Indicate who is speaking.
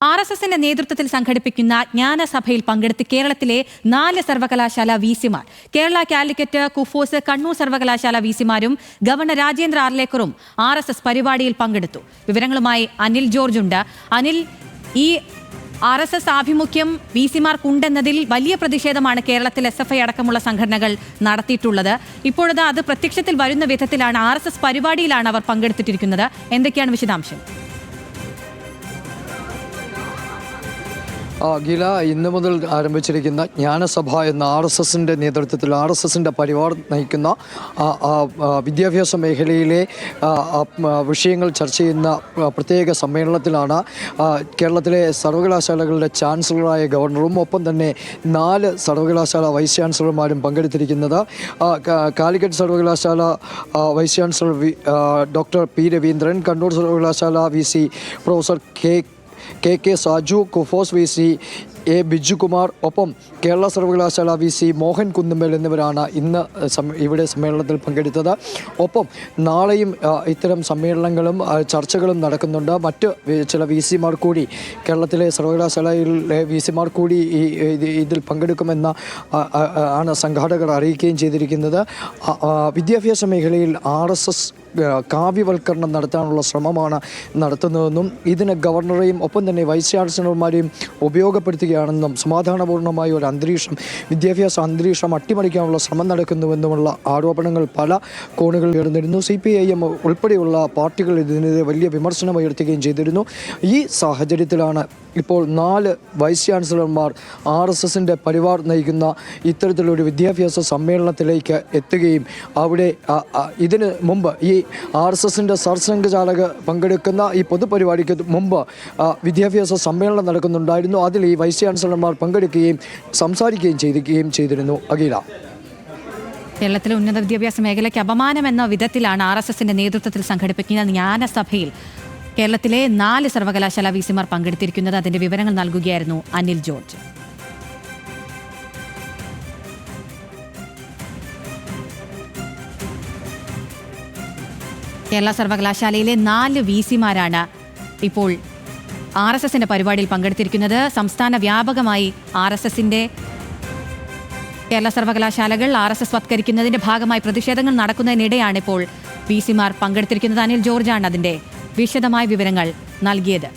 Speaker 1: RSSന്റെ നേതൃത്വത്തിൽ സംഘടിപ്പിക്കുന്ന ജ്ഞാനസഭയിൽ പങ്കെടുത്ത് കേരളത്തിലെ 4 സർവകലാശാല വിസിമാർ, കേരള കാലിക്കറ്റ്, കുഫോസ്, കണ്ണൂർ സർവകലാശാല വിസിമാരും ഗവർണർ രാജേന്ദ്ര ആർലേക്കറും RSS പരിപാടിയിൽ പങ്കെടുത്തു. വിവരങ്ങളുമായി അനിൽ ജോർജ് ഉണ്ട്. അനിൽ, ഈ RSS ആഭിമുഖ്യം വിസിമാർക്കുണ്ടെന്നതിൽ വലിയ പ്രതിഷേധമാണ് കേരളത്തിൽ SFI അടക്കമുള്ള സംഘടനകൾ നടത്തിയിട്ടുള്ളത്. ഇപ്പോഴത് അത് പ്രത്യക്ഷത്തിൽ വരുന്ന വിധത്തിലാണ് RSS പരിപാടിയിലാണ് അവർ പങ്കെടുത്തിട്ടിരിക്കുന്നത്. എന്തൊക്കെയാണ് വിശദാംശം?
Speaker 2: ഗീല, ഇന്നു മുതൽ ആരംഭിച്ചിരിക്കുന്ന ജ്ഞാനസഭ എന്ന RSSന്റെ നേതൃത്വത്തിൽ RSSന്റെ പരിവാർ നയിക്കുന്ന വിദ്യാഭ്യാസ മേഖലയിലെ വിഷയങ്ങൾ ചർച്ച ചെയ്യുന്ന പ്രത്യേക സമ്മേളനത്തിലാണ് കേരളത്തിലെ സർവകലാശാലകളുടെ ചാൻസലറായ ഗവർണറും ഒപ്പം തന്നെ 4 സർവകലാശാല വൈസ് ചാൻസലർമാരും പങ്കെടുത്തിരിക്കുന്നത്. കാലിക്കറ്റ് സർവകലാശാല vice chancellor doctor P Raveendran, Kannur സർവകലാശാല VC professor KK Saju, KUFOS VC A Bijukumar, ഒപ്പം കേരള സർവകലാശാല VC മോഹൻ കുന്നുമ്മൽ എന്നിവരാണ് ഇന്ന് ഇവിടെ സമ്മേളനത്തിൽ പങ്കെടുത്തത്. ഒപ്പം നാളെയും ഇത്തരം സമ്മേളനങ്ങളും ചർച്ചകളും നടക്കുന്നുണ്ട്. മറ്റ് ചില VCമാർ കൂടി, കേരളത്തിലെ സർവകലാശാലയിലെ VCമാർ കൂടി ഇതിൽ പങ്കെടുക്കുമെന്ന് ആണ് സംഘാടകർ അറിയിക്കുകയും ചെയ്തിരിക്കുന്നത്. വിദ്യാഭ്യാസ മേഖലയിൽ RSS കാവ്യവൽക്കരണം നടത്താനുള്ള ശ്രമമാണ് നടത്തുന്നതെന്നും ഇതിന് ഗവർണറെയും ഒപ്പം തന്നെ വൈസ് ചാൻസലർമാരെയും ഉപയോഗപ്പെടുത്തുകയാണെന്നും സമാധാനപൂർണ്ണമായ ഒരു അന്തരീക്ഷം, വിദ്യാഭ്യാസ അന്തരീക്ഷം അട്ടിമറിക്കാനുള്ള ശ്രമം നടക്കുന്നുവെന്നുമുള്ള ആരോപണങ്ങൾ പല കോണുകളിൽ ഉയർന്നിരുന്നു. CPIM ഉൾപ്പെടെയുള്ള പാർട്ടികൾ ഇതിനെതിരെ വലിയ വിമർശനം ഉയർത്തുകയും ചെയ്തിരുന്നു. ഈ സാഹചര്യത്തിലാണ് ഇപ്പോൾ 4 വൈസ് ചാൻസലർമാർ RSSന്റെ പരിവാർ നയിക്കുന്ന ഇത്തരത്തിലൊരു വിദ്യാഭ്യാസ സമ്മേളനത്തിലേക്ക് എത്തുകയും അവിടെ ഇതിന് മുമ്പ് ഈ RSSന്റെ സർസംഘചാലക് പങ്കെടുക്കുന്ന ഈ പൊതുപരിപാടിക്ക് മുമ്പ് വിദ്യാഭ്യാസ സമ്മേളനം നടക്കുന്നുണ്ടായിരുന്നു. അതിൽ ഈ വൈസ് ചാൻസലർമാർ പങ്കെടുക്കുകയും സംസാരിക്കുകയും ചെയ്തിരുന്നു. അഖില,
Speaker 1: കേരളത്തിലെ ഉന്നത വിദ്യാഭ്യാസ മേഖലയ്ക്ക് അപമാനമെന്ന വിധത്തിലാണ് RSSന്റെ നേതൃത്വത്തിൽ സംഘടിപ്പിക്കുന്ന ജ്ഞാനസഭയിൽ കേരളത്തിലെ 4 സർവകലാശാല വിസിമാർ പങ്കെടുത്തിരിക്കുന്നത്. അതിന്റെ വിവരങ്ങൾ നൽകുകയായിരുന്നു അനിൽ ജോർജ്. കേരള സർവകലാശാലയിലെ 4 വിസിമാരാണ് ഇപ്പോൾ RSSന്റെ പരിപാടിയിൽ പങ്കെടുത്തിരിക്കുന്നത്. സംസ്ഥാന വ്യാപകമായി RSSന്റെ കേരള സർവകലാശാലകൾ RSS വത്കരിക്കുന്നതിന്റെ ഭാഗമായി പ്രതിഷേധങ്ങൾ നടക്കുന്നതിനിടെയാണ് ഇപ്പോൾ വിസിമാർ പങ്കെടുത്തിരിക്കുന്നത്. അനിൽ ജോർജാണ് അതിന്റെ വിശദമായ വിവരങ്ങൾ നൽകിയത്.